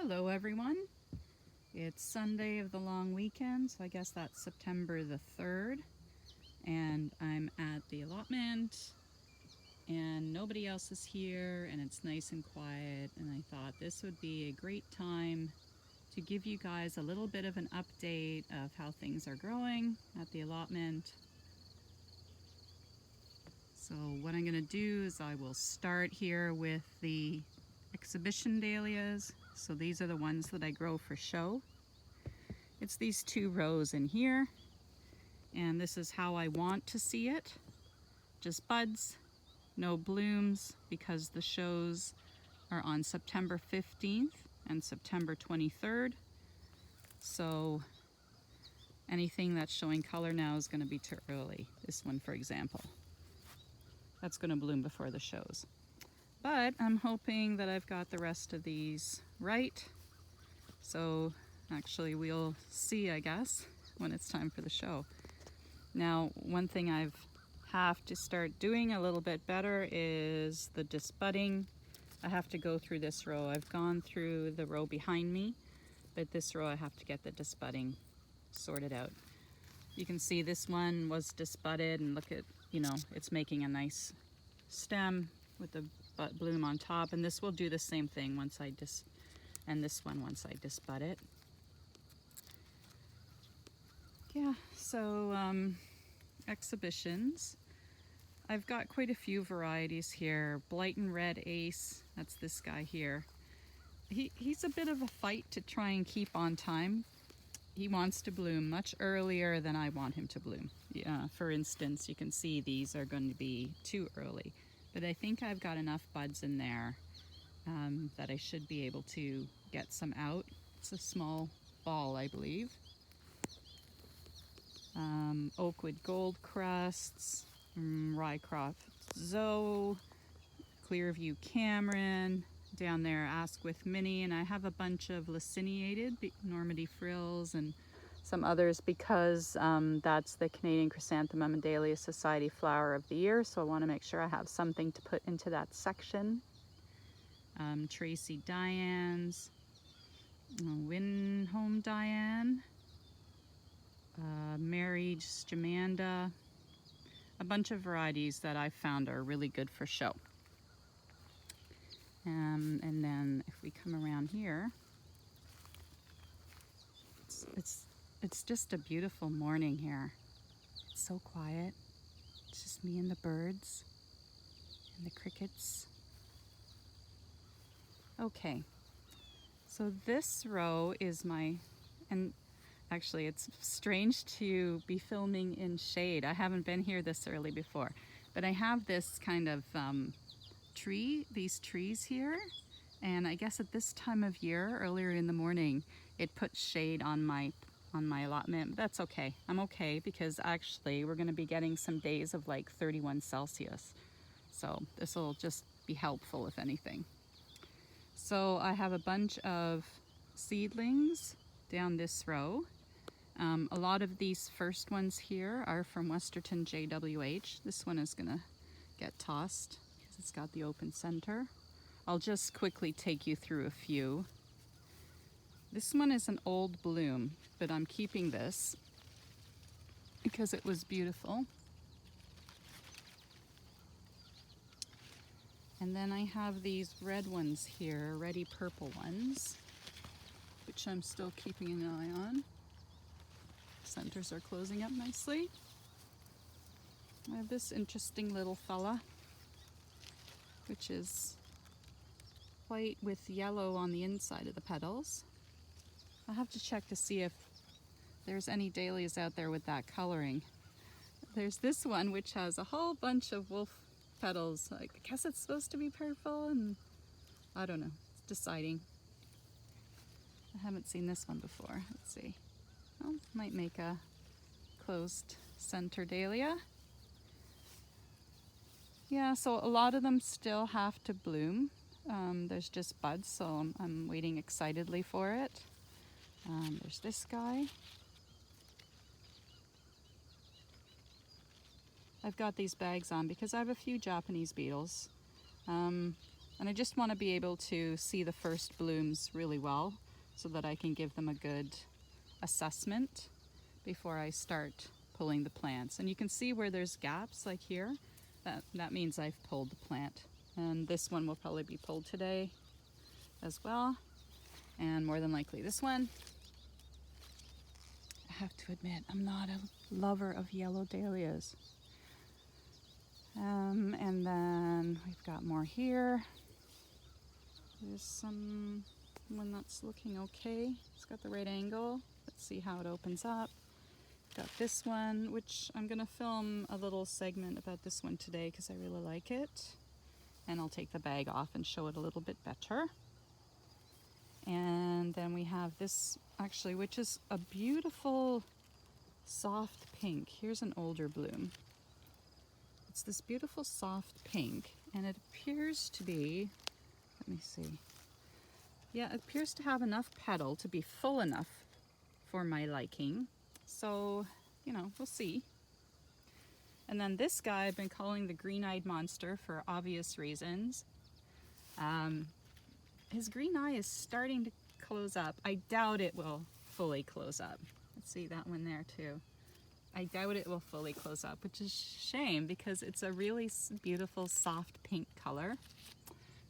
Hello everyone. It's Sunday of the long weekend, so I guess that's September the 3rd, and I'm at the allotment and nobody else is here and it's nice and quiet, and I thought this would be a great time to give you guys a little bit of an update of how things are growing at the allotment. So what I'm going to do is I will start here with the exhibition dahlias. So these are the ones that I grow for show. It's these two rows in here, and this is how I want to see it. Just buds, no blooms, because the shows are on September 15th and September 23rd. So anything that's showing color now is going to be too early. This one, for example, that's going to bloom before the shows. But I'm hoping that I've got the rest of these right. So actually we'll see, I guess, when it's time for the show. Now, one thing I've have to start doing a little bit better is the disbudding. I have to go through this row. I've gone through the row behind me, but this row I have to get the disbudding sorted out. You can see this one was disbudded, and look at, it's making a nice stem with the bloom on top, and this will do the same thing once I and this one once I disbud it. Yeah, so exhibitions. I've got quite a few varieties here. Blighton Red Ace, that's this guy here. He's a bit of a fight to try and keep on time. He wants to bloom much earlier than I want him to bloom. Yeah, for instance, you can see these are going to be too early, but I think I've got enough buds in there that I should be able to get some out. It's a small ball, I believe. Oakwood Gold Crusts, Rycroft Zoe, Clearview Cameron, down there Asquith Mini, and I have a bunch of laciniated Normandy Frills and some others because that's the Canadian Chrysanthemum and Dahlia Society Flower of the Year, so I want to make sure I have something to put into that section. Tracy Diane's, Winhome Diane, Married Jamanda, a bunch of varieties that I found are really good for show. And then if we come around here, it's just a beautiful morning here. It's so quiet. It's just me and the birds and the crickets. Okay, so this row is and actually it's strange to be filming in shade. I haven't been here this early before, but I have this kind of these trees here, and I guess at this time of year, earlier in the morning, it puts shade on my allotment. That's okay. I'm okay, because actually we're going to be getting some days of like 31 Celsius. So this will just be helpful if anything. So I have a bunch of seedlings down this row. A lot of these first ones here are from Westerton JWH. This one is going to get tossed because it's got the open center. I'll just quickly take you through a few. This one is an old bloom, but I'm keeping this because it was beautiful. And then I have these red ones here, reddy purple ones, which I'm still keeping an eye on. Centers are closing up nicely. I have this interesting little fella, which is white with yellow on the inside of the petals. I'll have to check to see if there's any dahlias out there with that coloring. There's this one which has a whole bunch of wolf petals. I guess it's supposed to be purple, and I don't know. It's deciding. I haven't seen this one before. Let's see. Well, might make a closed center dahlia. Yeah, so a lot of them still have to bloom. There's just buds, so I'm waiting excitedly for it. There's this guy. I've got these bags on because I have a few Japanese beetles. And I just want to be able to see the first blooms really well so that I can give them a good assessment before I start pulling the plants. And you can see where there's gaps like here, that means I've pulled the plant. And this one will probably be pulled today as well. And more than likely this one. I have to admit, I'm not a lover of yellow dahlias. And then we've got more here. There's some one that's looking okay. It's got the right angle. Let's see how it opens up. Got this one, which I'm gonna film a little segment about this one today because I really like it. And I'll take the bag off and show it a little bit better. And then we have this actually, which is a beautiful soft pink. Here's an older bloom. It's this beautiful soft pink, and it appears to be, let me see. Yeah, it appears to have enough petal to be full enough for my liking. So, you know, we'll see. And then this guy I've been calling the green-eyed monster for obvious reasons. His green eye is starting to close up. I doubt it will fully close up. Let's see that one there too. I doubt it will fully close up, which is a shame because it's a really beautiful soft pink color.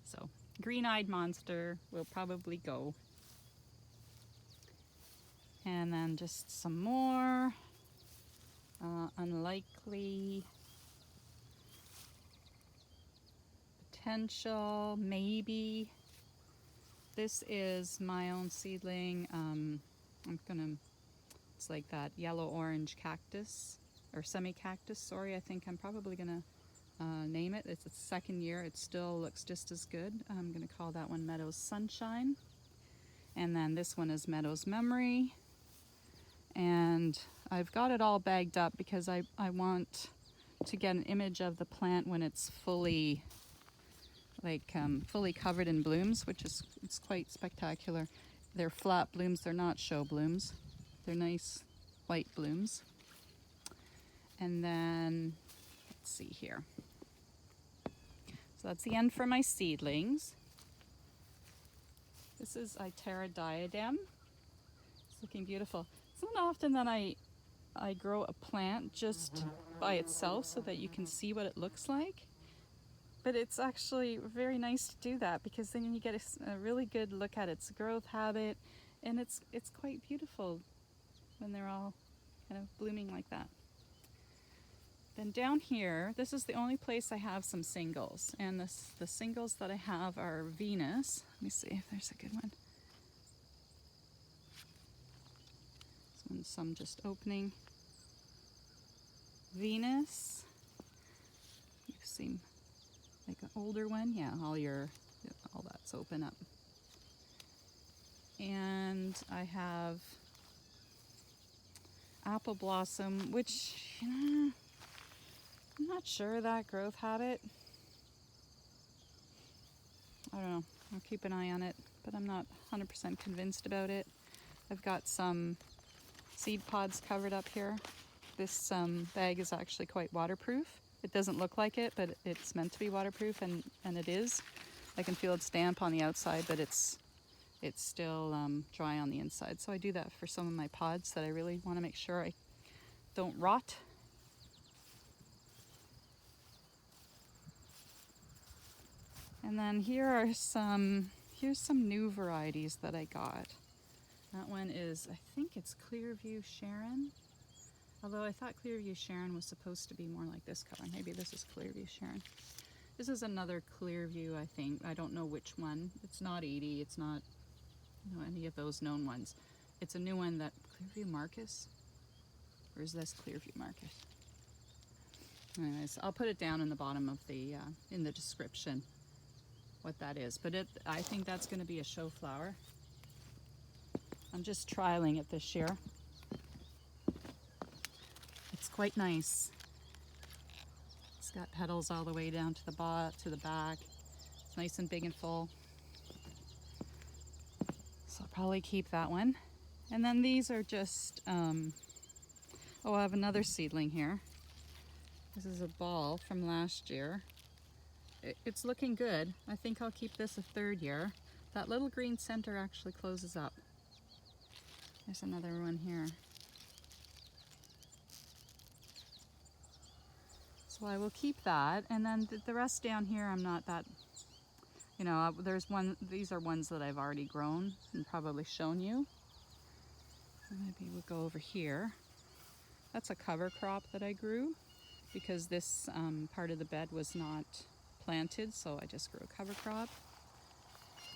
So green-eyed monster will probably go. And then just some more unlikely potential, maybe. This is my own seedling. It's like that yellow-orange cactus, or semi-cactus, sorry. I think I'm probably gonna name it. It's its second year. It still looks just as good. I'm gonna call that one Meadows Sunshine. And then this one is Meadows Memory. And I've got it all bagged up because I want to get an image of the plant when it's fully fully covered in blooms, which is, it's quite spectacular. They're flat blooms, they're not show blooms. They're nice white blooms. And then, let's see here. So that's the end for my seedlings. This is Itera diadem. It's looking beautiful. It's not often that I grow a plant just by itself so that you can see what it looks like. But it's actually very nice to do that because then you get a really good look at its growth habit, and it's quite beautiful when they're all kind of blooming like that. Then down here, this is the only place I have some singles, and the singles that I have are Venus. Let me see if there's a good one. This one's some just opening. Venus. You seem like an older one, yeah, all that's open up. And I have apple blossom, which, you know, I'm not sure that growth habit. I don't know, I'll keep an eye on it, but I'm not 100% convinced about it. I've got some seed pods covered up here. This bag is actually quite waterproof. It doesn't look like it, but it's meant to be waterproof, and it is. I can feel its damp on the outside, but it's still dry on the inside. So I do that for some of my pods that I really want to make sure I don't rot. And then here's some new varieties that I got. That one is, I think it's Clearview Sharon. Although I thought Clearview Sharon was supposed to be more like this color. Maybe this is Clearview Sharon. This is another Clearview, I think. I don't know which one. It's not 80. It's not, you know, any of those known ones. It's a new one that, Clearview Marcus? Or is this Clearview Marcus? Anyways, I'll put it down in the bottom of the, in the description, what that is. But I think that's going to be a show flower. I'm just trialing it this year. It's quite nice. It's got petals all the way down to the back. It's nice and big and full. So I'll probably keep that one. And then these are just, oh, I have another seedling here. This is a ball from last year. it's looking good. I think I'll keep this a third year. That little green center actually closes up. There's another one here. So I will keep that, and then the rest down here I'm not that, you know, there's one, these are ones that I've already grown and probably shown you. Maybe we'll go over here. That's a cover crop that I grew because this part of the bed was not planted, so I just grew a cover crop.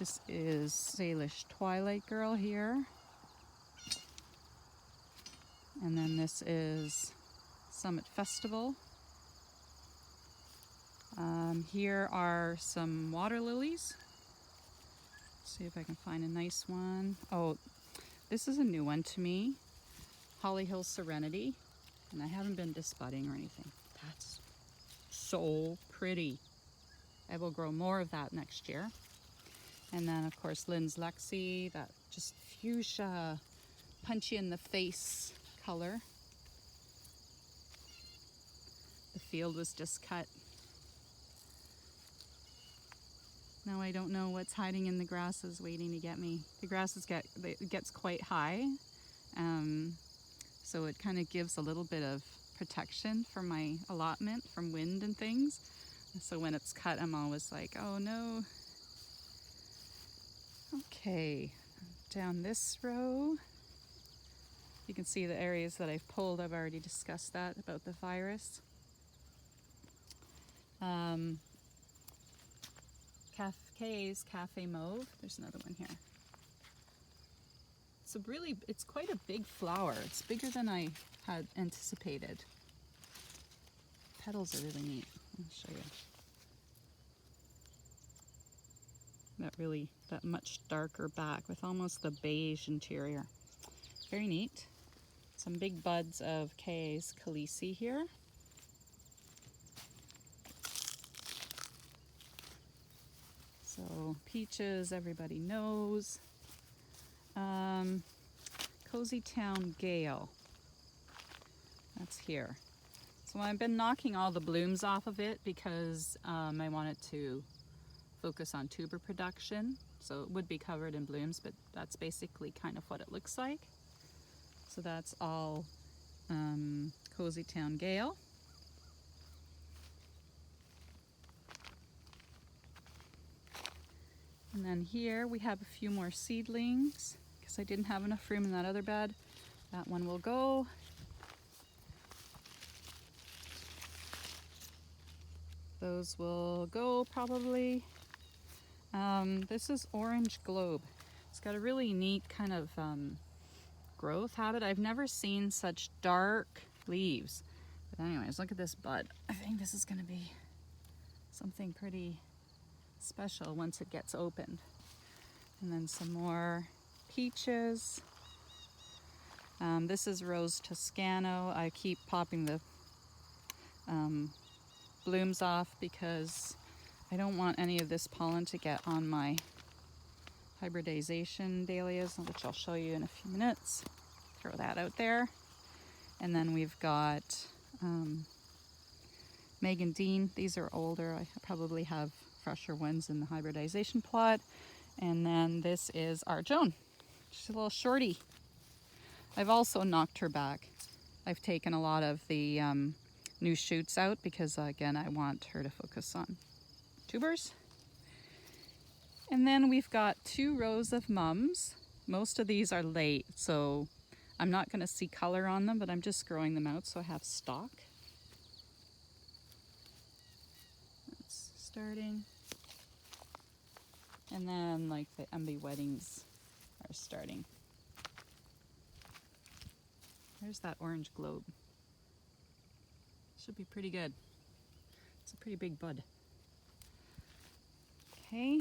This is Salish Twilight Girl here. And then this is Summit Festival. Here are some water lilies. Let's see if I can find a nice one. Oh, this is a new one to me. Holly Hill Serenity. And I haven't been disbudding or anything. That's so pretty. I will grow more of that next year. And then of course Lynn's Lexi, that just fuchsia, punchy in the face color. The field was just cut. Now I don't know what's hiding in the grasses waiting to get me. The grasses it gets quite high, so it kind of gives a little bit of protection for my allotment from wind and things. So when it's cut, I'm always like, oh no. Okay, down this row, you can see the areas that I've pulled. I've already discussed that about the virus. Cafe's Cafe Mauve. There's another one here. It's quite a big flower. It's bigger than I had anticipated. Petals are really neat. I'll show you. That much darker back with almost the beige interior. Very neat. Some big buds of K's Khaleesi here. So peaches, everybody knows. Cozy Town Gale. That's here. So I've been knocking all the blooms off of it because I wanted to focus on tuber production. So it would be covered in blooms, but that's basically kind of what it looks like. So that's all Cozy Town Gale. And then here we have a few more seedlings because I didn't have enough room in that other bed. That one will go. Those will go probably. This is Orange Globe. It's got a really neat kind of growth habit. I've never seen such dark leaves. But anyways, look at this bud. I think this is going to be something pretty special once it gets opened. And then some more peaches. This is Rose Toscano. I keep popping the blooms off because I don't want any of this pollen to get on my hybridization dahlias, which I'll show you in a few minutes. Throw that out there. And then we've got Megan Dean. These are older. I probably have fresher ones in the hybridization plot. And then this is our Joan. She's a little shorty. I've also knocked her back. I've taken a lot of the new shoots out because again I want her to focus on tubers. And then we've got 2 rows of mums. Most of these are late, so I'm not going to see color on them, but I'm just growing them out so I have stock. That's starting. And then like the MB weddings are starting. There's that Orange Globe. Should be pretty good. It's a pretty big bud. Okay.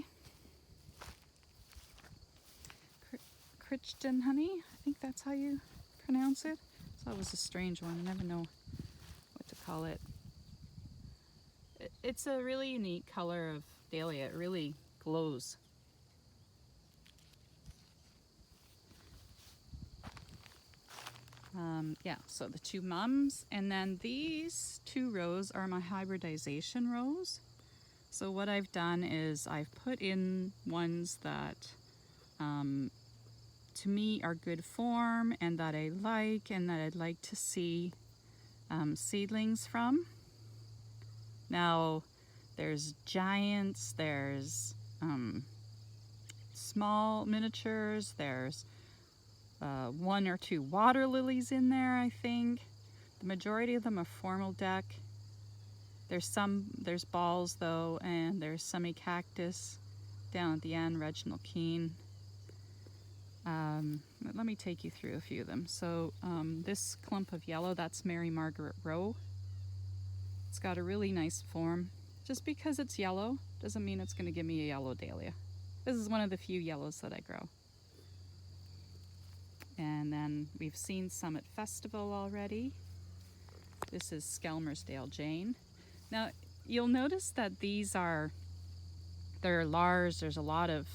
Crichton honey, I think that's how you pronounce it. So that was a strange one. I never know what to call it. It's a really unique color of dahlia. It really glows. Yeah, so the 2 mums, and then these 2 rows are my hybridization rows. So what I've done is I've put in ones that to me are good form and that I like and that I'd like to see seedlings from. Now there's giants, there's small miniatures, there's one or two water lilies in there, I think. The majority of them are formal deck. There's balls though, and there's semi-cactus down at the end, Reginald Keene. Let me take you through a few of them. So this clump of yellow, that's Mary Margaret Rowe. It's got a really nice form. Just because it's yellow doesn't mean it's going to give me a yellow dahlia. This is one of the few yellows that I grow. And then we've seen some at Festival already. This is Skelmersdale Jane. Now you'll notice that they're large, there's a lot of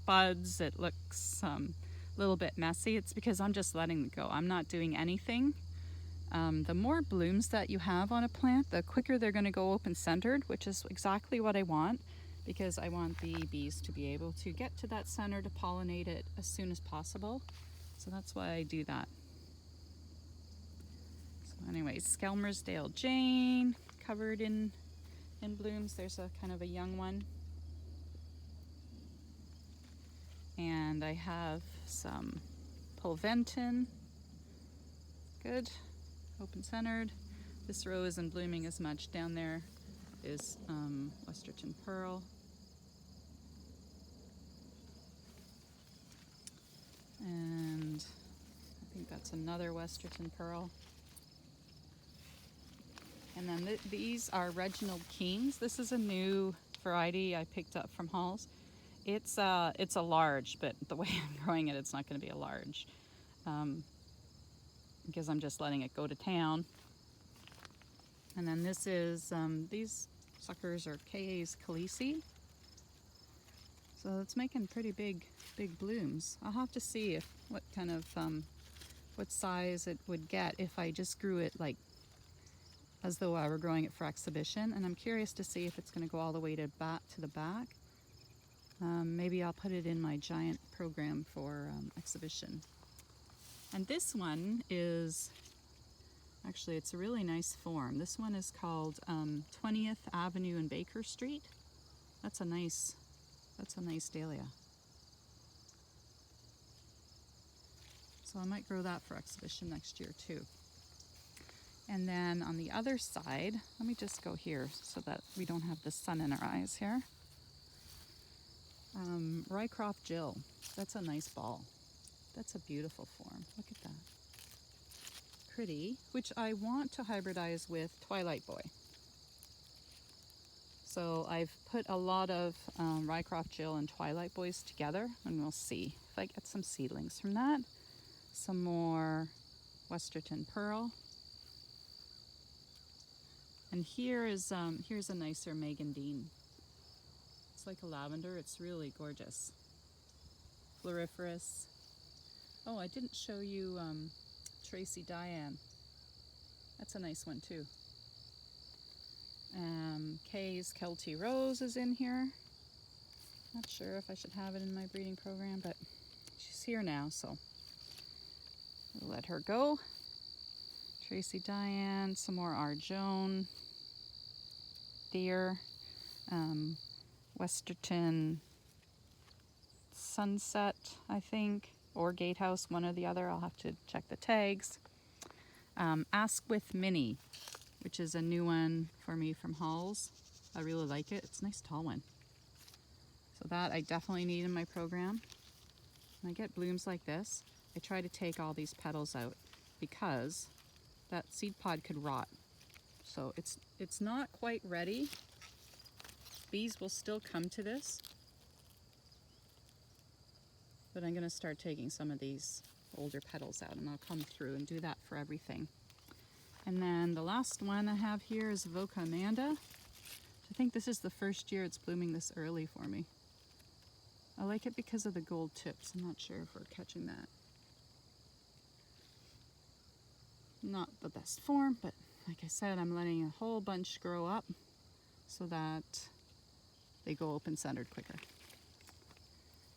buds, it looks a little bit messy. It's because I'm just letting them go. I'm not doing anything. The more blooms that you have on a plant, the quicker they're going to go open centered, which is exactly what I want, because I want the bees to be able to get to that center to pollinate it as soon as possible. So that's why I do that. So anyways, Skelmersdale Jane, covered in blooms. There's a kind of a young one. And I have some Pulventon. Good. Open centered. This row isn't blooming as much. Down there is Westerton Pearl. And I think that's another Westerton Pearl. And then these are Reginald Keenes. This is a new variety I picked up from Halls. It's a large, but the way I'm growing it, it's not going to be a large. Because I'm just letting it go to town. And then this is, these suckers are K.A.'s Khaleesi. So it's making pretty big blooms. I'll have to see what kind of, what size it would get if I just grew it like as though I were growing it for exhibition. And I'm curious to see if it's going to go all the way to the back. Maybe I'll put it in my giant program for exhibition. And this one is, actually it's a really nice form. This one is called 20th Avenue and Baker Street. That's a nice dahlia. So I might grow that for exhibition next year too. And then on the other side, let me just go here so that we don't have the sun in our eyes here. Rycroft Jill, that's a nice ball. That's a beautiful form. Look at that. Pretty, which I want to hybridize with Twilight Boy. So I've put a lot of Rycroft Jill and Twilight Boys together, and we'll see if I get some seedlings from that. Some more Westerton Pearl. And here's a nicer Megan Dean. It's like a lavender. It's really gorgeous. Floriferous. Oh, I didn't show you Tracy Diane. That's a nice one too. Kay's Kelty Rose is in here. Not sure if I should have it in my breeding program, but she's here now, so we'll let her go. Tracy Diane, some more Arjone, Deer, Westerton Sunset, I think, or Gatehouse, one or the other. I'll have to check the tags. Ask with Minnie, which is a new one for me from Halls. I really like it. It's a nice tall one. So that I definitely need in my program. When I get blooms like this, I try to take all these petals out because that seed pod could rot. So it's not quite ready. Bees will still come to this. But I'm going to start taking some of these older petals out, and I'll come through and do that for everything. And then the last one I have here is Voca Amanda. I think this is the first year it's blooming this early for me. I like it because of the gold tips. I'm not sure if we're catching that. Not the best form, but like I said, I'm letting a whole bunch grow up so that they go open centered quicker.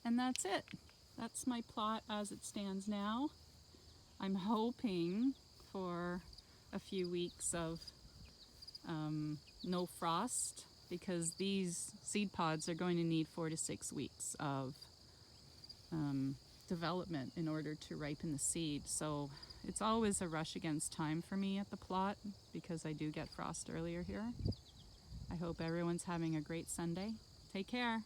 And that's it. That's my plot as it stands now. I'm hoping for a few weeks of no frost, because these seed pods are going to need 4 to 6 weeks of development in order to ripen the seed. So it's always a rush against time for me at the plot because I do get frost earlier here. I hope everyone's having a great Sunday. Take care.